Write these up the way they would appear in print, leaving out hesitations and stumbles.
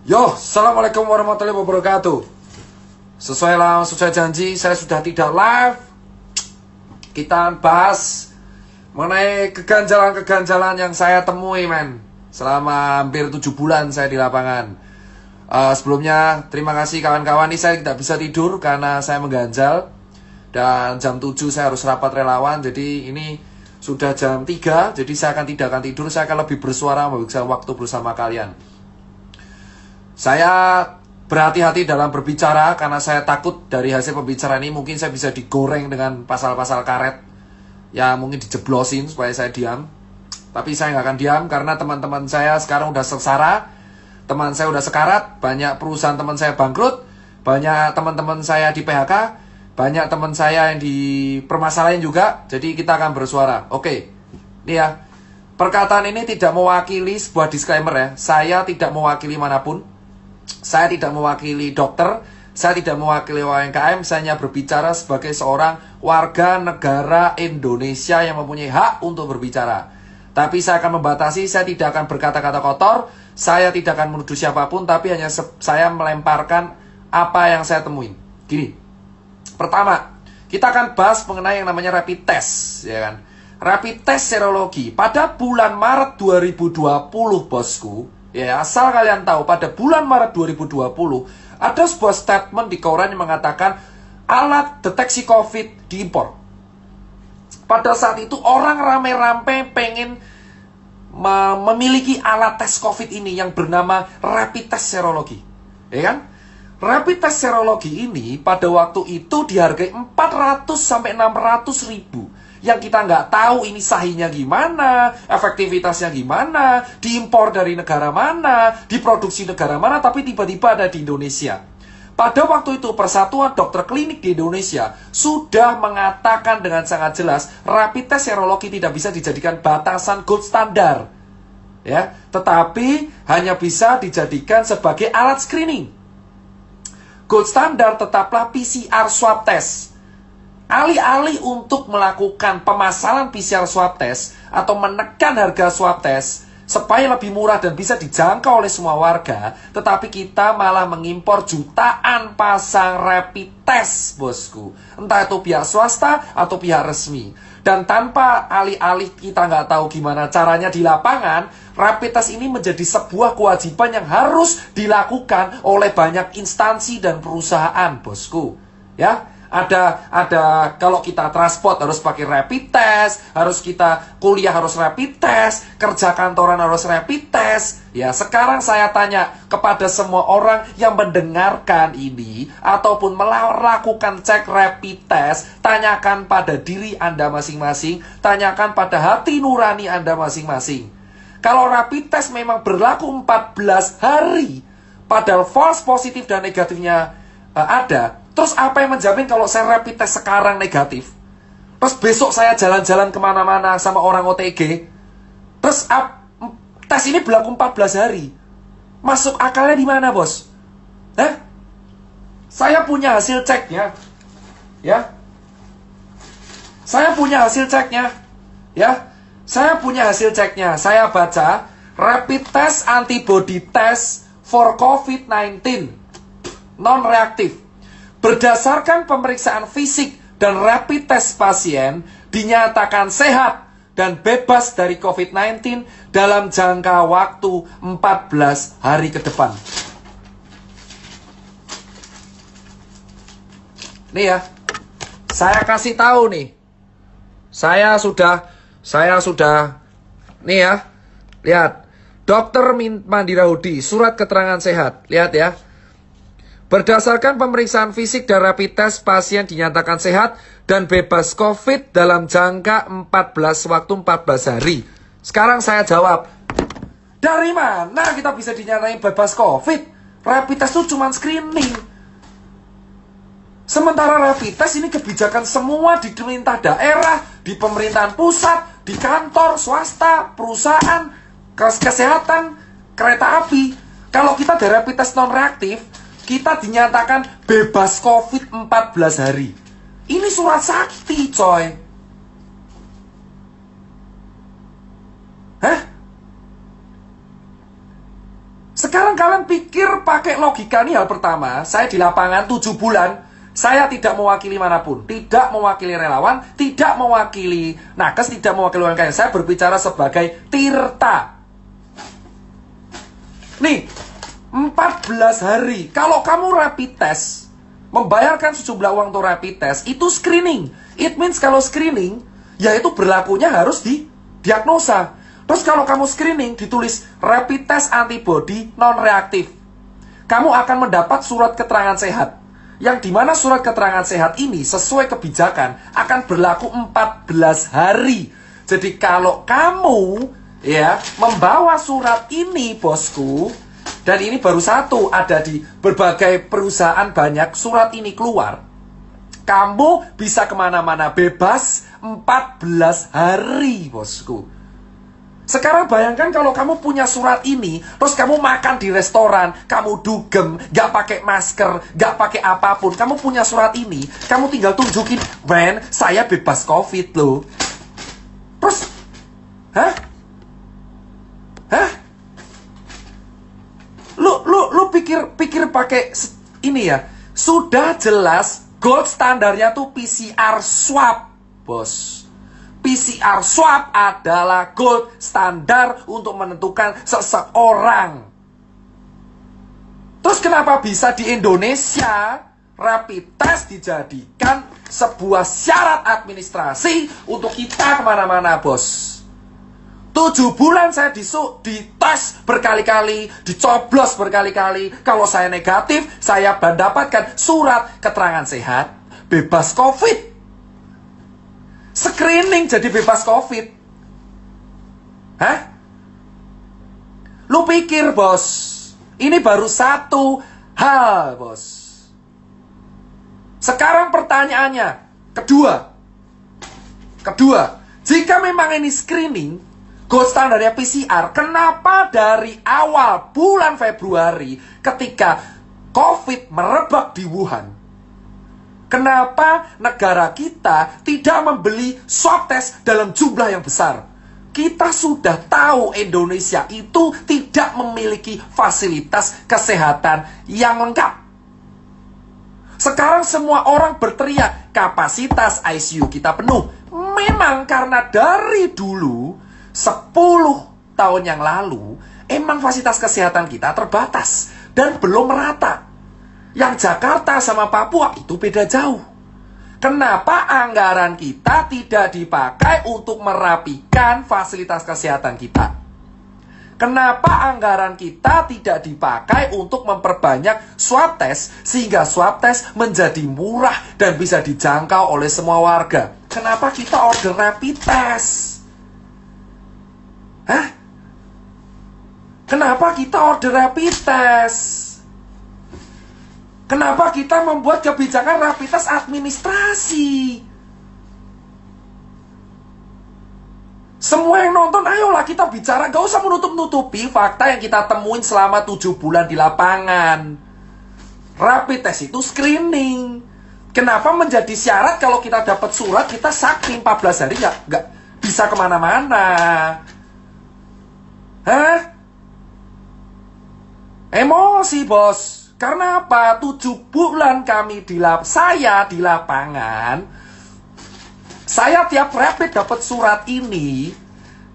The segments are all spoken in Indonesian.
Yo, assalamualaikum warahmatullahi wabarakatuh. Sesuai janji, saya sudah tidak live. Kita bahas mengenai keganjalan-keganjalan yang saya temui, men. Selama hampir 7 bulan saya di lapangan. Sebelumnya, terima kasih kawan-kawan. Ini saya tidak bisa tidur karena saya mengganjal. Dan jam 7 saya harus rapat relawan. Jadi ini sudah jam 3. Jadi saya tidak akan tidur. Saya akan lebih bersuara, menghabiskan waktu bersama kalian. Saya berhati-hati dalam berbicara karena saya takut dari hasil pembicaraan ini mungkin saya bisa digoreng dengan pasal-pasal karet. Ya mungkin dijeblosin supaya saya diam. Tapi saya nggak akan diam karena teman-teman saya sekarang udah sengsara. Teman saya udah sekarat. Banyak perusahaan teman saya bangkrut. Banyak teman-teman saya di PHK. Banyak teman saya yang dipermasalahin juga. Jadi kita akan bersuara. Oke, ini ya. Perkataan ini tidak mewakili sebuah disclaimer ya. Saya tidak mewakili manapun. Saya tidak mewakili dokter. Saya tidak mewakili UMKM. Saya hanya berbicara sebagai seorang warga negara Indonesia yang mempunyai hak untuk berbicara. Tapi saya akan membatasi. Saya tidak akan berkata-kata kotor. Saya tidak akan menuduh siapapun. Tapi hanya saya melemparkan apa yang saya temuin. Gini. Pertama, kita akan bahas mengenai yang namanya rapid test, ya kan? Rapid test serologi pada bulan Maret 2020, bosku. Ya, asal kalian tahu, pada bulan Maret 2020 ada sebuah statement di koran yang mengatakan alat deteksi COVID diimpor. Pada saat itu orang rame-rame pengen memiliki alat tes COVID ini yang bernama rapid test serologi, ya kan? Rapid test serologi ini pada waktu itu dihargai 400 sampai 600 ribu. Yang kita nggak tahu ini sahihnya gimana, efektivitasnya gimana, diimpor dari negara mana, diproduksi negara mana, tapi tiba-tiba ada di Indonesia. Pada waktu itu Persatuan Dokter Klinik di Indonesia sudah mengatakan dengan sangat jelas rapid test serologi tidak bisa dijadikan batasan gold standar, ya, tetapi hanya bisa dijadikan sebagai alat screening. Gold standar tetaplah PCR swab test. Alih-alih untuk melakukan pemasaran PCR swab test atau menekan harga swab test supaya lebih murah dan bisa dijangkau oleh semua warga, tetapi kita malah mengimpor jutaan pasang rapid test, bosku. Entah itu pihak swasta atau pihak resmi. Dan tanpa alih-alih kita nggak tahu gimana caranya di lapangan, rapid test ini menjadi sebuah kewajiban yang harus dilakukan oleh banyak instansi dan perusahaan, bosku. Ya, ada kalau kita transport harus pakai rapid test, harus kita kuliah harus rapid test, kerja kantoran harus rapid test. Ya, sekarang saya tanya kepada semua orang yang mendengarkan ini ataupun melakukan cek rapid test, tanyakan pada diri Anda masing-masing, tanyakan pada hati nurani Anda masing-masing. Kalau rapid test memang berlaku 14 hari, padahal false positif dan negatifnya ada, terus apa yang menjamin kalau saya rapid test sekarang negatif, terus besok saya jalan-jalan kemana-mana sama orang OTG, terus tes ini berlaku 14 hari. Masuk akalnya di mana, bos? Saya punya hasil ceknya. Ya. Saya punya hasil ceknya. Ya. Saya punya hasil ceknya. Saya baca rapid test antibody test for COVID-19 non-reaktif. Berdasarkan pemeriksaan fisik dan rapid test pasien dinyatakan sehat dan bebas dari COVID-19 dalam jangka waktu 14 hari ke depan. Nih ya, saya kasih tahu nih. Saya sudah nih ya. Lihat. Dr. Mandira Hudi, surat keterangan sehat. Lihat ya. Berdasarkan pemeriksaan fisik dan rapid test, pasien dinyatakan sehat dan bebas COVID dalam jangka 14 hari. Sekarang saya jawab, dari mana kita bisa dinyatain bebas COVID? Rapid test itu cuma screening. Sementara rapid test ini kebijakan semua di pemerintah daerah, di pemerintahan pusat, di kantor, swasta, perusahaan, kesehatan, kereta api. Kalau kita ada rapid test non-reaktif, kita dinyatakan bebas COVID 14 hari. Ini surat sakti, coy. Sekarang kalian pikir pakai logika ini hal pertama, saya di lapangan 7 bulan, saya tidak mewakili manapun, tidak mewakili relawan, tidak mewakili nakes, tidak mewakili UMKM. Saya berbicara sebagai Tirta. Nih, 14 hari. Kalau kamu rapid test, membayarkan sejumlah uang untuk rapid test, itu screening. It means kalau screening, ya itu berlakunya harus didiagnosa. Terus kalau kamu screening, ditulis rapid test antibody non-reaktif. Kamu akan mendapat surat keterangan sehat. Yang dimana surat keterangan sehat ini sesuai kebijakan akan berlaku 14 hari. Jadi kalau kamu ya membawa surat ini, bosku, dan ini baru satu, ada di berbagai perusahaan banyak surat ini keluar, kamu bisa kemana-mana bebas 14 hari, bosku. Sekarang bayangkan kalau kamu punya surat ini, terus kamu makan di restoran, kamu dugem, gak pakai masker, gak pakai apapun, kamu punya surat ini, kamu tinggal tunjukin, men, saya bebas COVID loh. Terus, hah? Lu pikir pakai ini ya? Sudah jelas gold standarnya tuh PCR swab, bos. PCR swab adalah gold standar untuk menentukan seseorang. Terus kenapa bisa di Indonesia rapid test dijadikan sebuah syarat administrasi untuk kita kemana-mana, bos? 7 bulan saya dites berkali-kali, dicoblos berkali-kali. Kalau saya negatif, saya mendapatkan surat keterangan sehat, bebas COVID. Screening jadi bebas COVID. Hah? Lu pikir, bos, ini baru satu hal, bos. Sekarang pertanyaannya, kedua, jika memang ini screening, gold standarnya PCR, kenapa dari awal bulan Februari ketika COVID merebak di Wuhan, kenapa negara kita tidak membeli swab test dalam jumlah yang besar? Kita sudah tahu Indonesia itu tidak memiliki fasilitas kesehatan yang lengkap. Sekarang semua orang berteriak, kapasitas ICU kita penuh. Memang karena dari dulu, 10 tahun yang lalu, emang fasilitas kesehatan kita terbatas dan belum merata. Yang Jakarta sama Papua itu beda jauh. Kenapa anggaran kita tidak dipakai untuk merapikan fasilitas kesehatan kita? Kenapa anggaran kita tidak dipakai untuk memperbanyak swab test sehingga swab test menjadi murah dan bisa dijangkau oleh semua warga? Kenapa kita order rapid test? Hah? Kenapa kita order rapid test? Kenapa kita membuat kebijakan rapid test administrasi? Semua yang nonton, ayolah kita bicara. Gak usah menutup-nutupi fakta yang kita temuin selama 7 bulan di lapangan. Rapid test itu screening. Kenapa menjadi syarat kalau kita dapat surat, kita sakti 14 hari gak bisa kemana-mana? Hah? Emosi, bos. Karena apa? 7 bulan kami saya di lapangan. Saya tiap rapid dapat surat ini.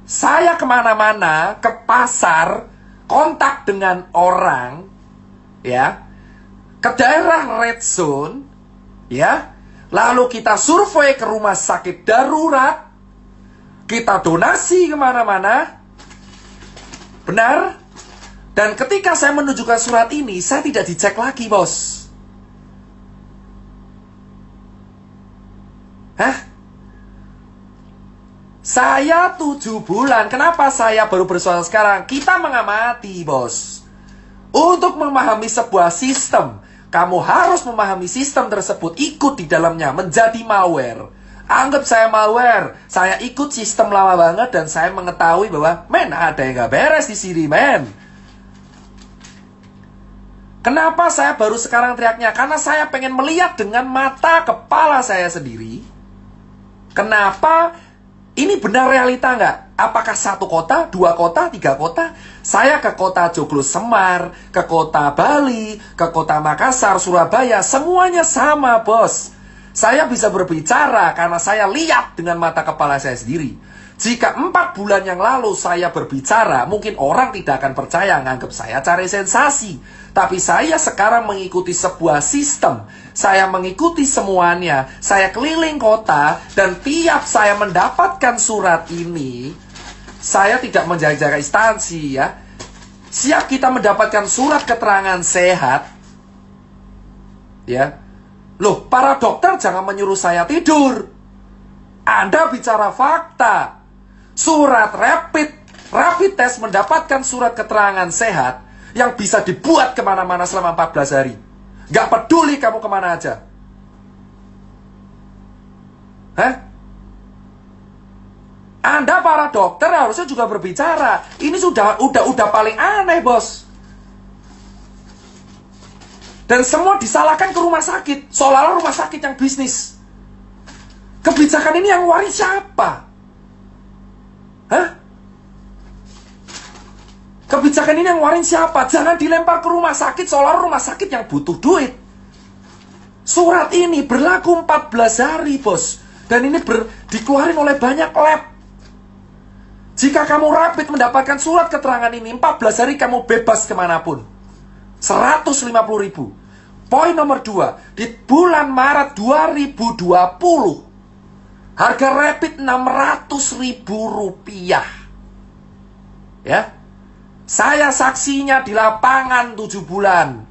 Saya kemana-mana, ke pasar, kontak dengan orang, ya, ke daerah red zone, ya. Lalu kita survei ke rumah sakit darurat, kita donasi kemana-mana. Benar? Dan ketika saya menunjukkan surat ini, saya tidak dicek lagi, bos. Hah? Saya 7 bulan. Kenapa saya baru bersuara sekarang? Kita mengamati, bos. Untuk memahami sebuah sistem, kamu harus memahami sistem tersebut, ikut di dalamnya, menjadi malware. Anggap saya malware. Saya ikut sistem lama banget dan saya mengetahui bahwa, men, ada yang gak beres di sini, men. Kenapa saya baru sekarang teriaknya? Karena saya pengen melihat dengan mata kepala saya sendiri. Kenapa? Ini benar realita nggak? Apakah 1 kota, 2 kota, 3 kota? Saya ke kota Joglo Semar, ke kota Bali, ke kota Makassar, Surabaya, semuanya sama, bos. Saya bisa berbicara karena saya lihat dengan mata kepala saya sendiri. Jika 4 bulan yang lalu saya berbicara, mungkin orang tidak akan percaya, nganggap saya cari sensasi. Tapi saya sekarang mengikuti sebuah sistem. Saya mengikuti semuanya. Saya keliling kota, dan tiap saya mendapatkan surat ini, saya tidak menjaga instansi, ya. Siap kita mendapatkan surat keterangan sehat, ya. Loh, para dokter jangan menyuruh saya tidur. Anda bicara fakta. Surat rapid test mendapatkan surat keterangan sehat yang bisa dibuat kemana-mana selama 14 hari. Gak peduli kamu kemana aja. Hah? Anda para dokter harusnya juga berbicara. Ini udah paling aneh, bos. Dan semua disalahkan ke rumah sakit, seolah-olah rumah sakit yang bisnis. Kebijakan ini yang waris siapa? Hah? Kebijakan ini yang waris siapa? Jangan dilempar ke rumah sakit, seolah-olah rumah sakit yang butuh duit. Surat ini berlaku 14 hari, bos. Dan ini dikeluarin oleh banyak lab. Jika kamu rapid mendapatkan surat keterangan ini, 14 hari kamu bebas kemanapun. 150.000. Poin nomor 2, di bulan Maret 2020, harga rapid Rp600.000. Ya. Saya saksinya di lapangan 7 bulan.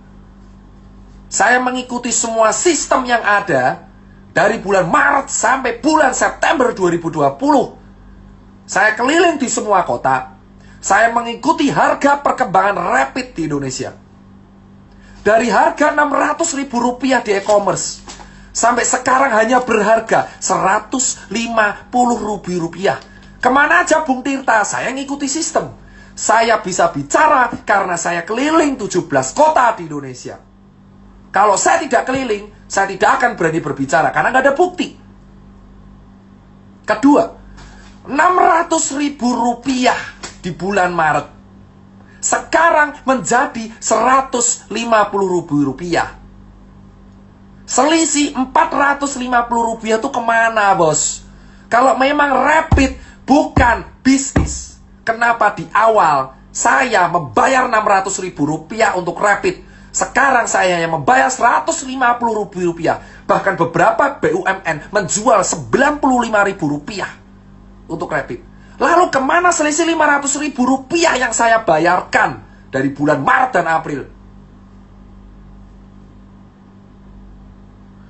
Saya mengikuti semua sistem yang ada dari bulan Maret sampai bulan September 2020. Saya keliling di semua kota. Saya mengikuti harga perkembangan rapid di Indonesia. Dari harga Rp600.000 di e-commerce, sampai sekarang hanya berharga Rp150.000. Kemana aja Bung Tirta? Saya ngikuti sistem. Saya bisa bicara karena saya keliling 17 kota di Indonesia. Kalau saya tidak keliling, saya tidak akan berani berbicara karena nggak ada bukti. Kedua, Rp600.000 di bulan Maret sekarang menjadi Rp150.000. Selisih Rp450.000 itu kemana, bos? Kalau memang rapid bukan bisnis, kenapa di awal saya membayar Rp600.000 untuk rapid? Sekarang saya yang membayar Rp150.000. Bahkan beberapa BUMN menjual Rp95.000 untuk rapid. Lalu kemana selisih Rp500.000 yang saya bayarkan dari bulan Maret dan April?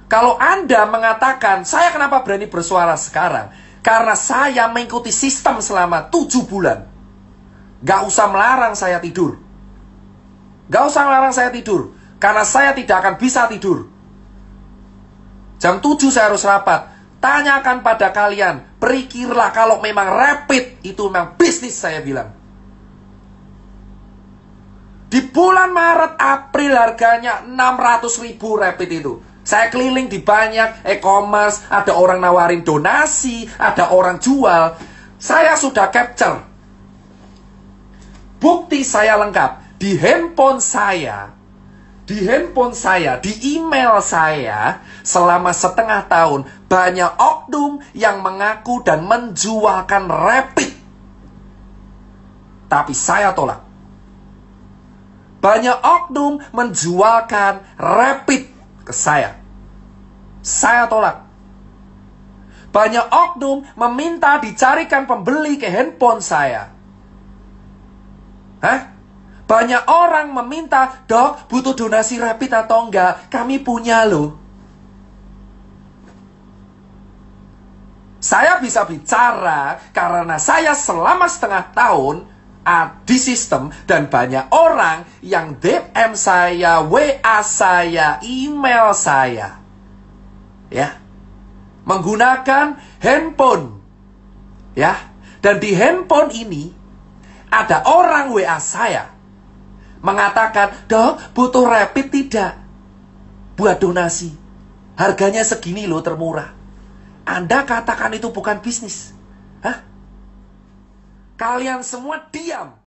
Kalau Anda mengatakan, saya kenapa berani bersuara sekarang? Karena saya mengikuti sistem selama 7 bulan. Gak usah melarang saya tidur. Gak usah melarang saya tidur. Karena saya tidak akan bisa tidur. Jam 7 saya harus rapat. Tanyakan pada kalian, berpikirlah kalau memang rapid itu memang bisnis, saya bilang. Di bulan Maret, April harganya Rp600.000 rapid itu. Saya keliling di banyak e-commerce, ada orang nawarin donasi, ada orang jual. Saya sudah capture. Bukti saya lengkap. Di handphone saya, di email saya, selama setengah tahun, banyak oknum yang mengaku dan menjualkan rapid. Tapi saya tolak. Banyak oknum menjualkan rapid ke saya. Saya tolak. Banyak oknum meminta dicarikan pembeli ke handphone saya. Hah? Banyak orang meminta, dok, butuh donasi rapid atau enggak? Kami punya loh. Saya bisa bicara karena saya selama setengah tahun di sistem, dan banyak orang yang DM saya, WA saya, email saya, ya, menggunakan handphone, ya, dan di handphone ini ada orang WA saya mengatakan, dok, butuh rapid tidak? Buat donasi. Harganya segini loh, termurah. Anda katakan itu bukan bisnis. Hah? Kalian semua diam.